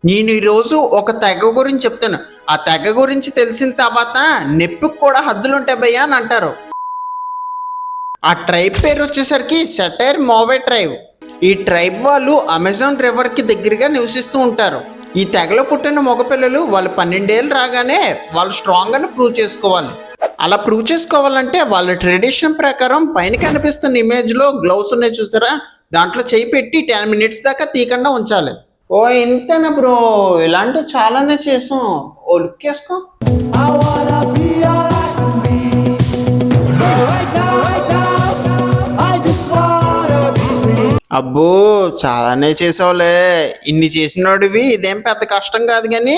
నేను ఈరోజు ఒక తెగ గురించి చెప్తాను. ఆ తెగ గురించి తెలిసిన తర్వాత నొప్పికి కూడా హద్దులుంటాయి భయ్యా అని అంటారు. ఆ ట్రైబ్ పేరు వచ్చేసరికి సెటైర్ మోవే ట్రైబ్. ఈ ట్రైబ్ వాళ్ళు అమెజాన్ రివర్కి దగ్గరగా నివసిస్తూ ఉంటారు. ఈ తెగలో పుట్టిన మగపిల్లలు వాళ్ళు 12 ఏళ్ళు రాగానే వాళ్ళు స్ట్రాంగ్ అని ప్రూవ్ చేసుకోవాలి. అలా ప్రూవ్ చేసుకోవాలంటే వాళ్ళ ట్రెడిషన్ ప్రకారం పైన కనిపిస్తున్న ఇమేజ్లో గ్లౌస్ ఉన్నాయి చూసారా, దాంట్లో చేయి పెట్టి 10 మినిట్స్ దాకా తీయకుండా ఉంచాలి. ఓ ఇంతేనా బ్రో, ఇలాంటివి చాలానే చేసాం. ఓ లుక్ వేసుకో. అబ్బో చాలానే చేసావులే. ఇన్ని చేసినోడివి ఇదేం పెద్ద కష్టం కాదు, కానీ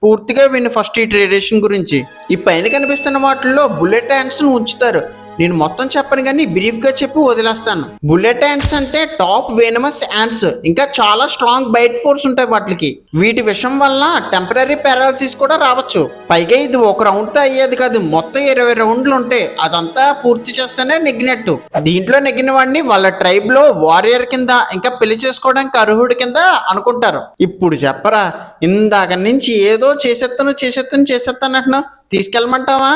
పూర్తిగా విను ఫస్ట్ ఈ ట్రెడిషన్ గురించి. ఈ పైన కనిపిస్తున్న వాటిల్లో బుల్లెట్ హ్యాండ్స్ ఉంచుతారు. నేను మొత్తం చెప్పను కానీ బ్రీఫ్గా చెప్పి వదిలేస్తాను. బుల్లెట్ హ్యాండ్స్ అంటే టాప్ వేనమస్ హ్యాండ్స్, ఇంకా చాలా స్ట్రాంగ్ బైట్ ఫోర్స్ ఉంటాయి వాటికి. వీటి విషయం వల్ల టెంపరీ పారాలసిస్ కూడా రావచ్చు. పైగా ఇది ఒక రౌండ్తో అయ్యేది కాదు, మొత్తం 20 రౌండ్లు ఉంటాయి. అదంతా పూర్తి చేస్తేనే నెగ్గినట్టు. దీంట్లో నెగ్గిన వాడిని వాళ్ళ ట్రైబ్ లో వారియర్ కింద, ఇంకా పెళ్లి చేసుకోవడానికి అర్హుడి కింద అనుకుంటారు. ఇప్పుడు చెప్పరా, ఇందాక నుంచి ఏదో చేసేస్తాను అంటున్నావు, తీసుకెళ్ళమంటావా?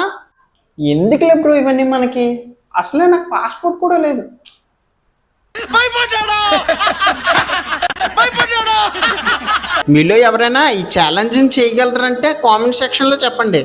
ఎందుకులే బ్రో ఇవన్నీ మనకి, అసలే నాకు పాస్పోర్ట్ కూడా లేదు. మీలో ఎవరైనా ఈ ఛాలెంజ్ చేయగలరంటే కామెంట్ సెక్షన్లో చెప్పండి.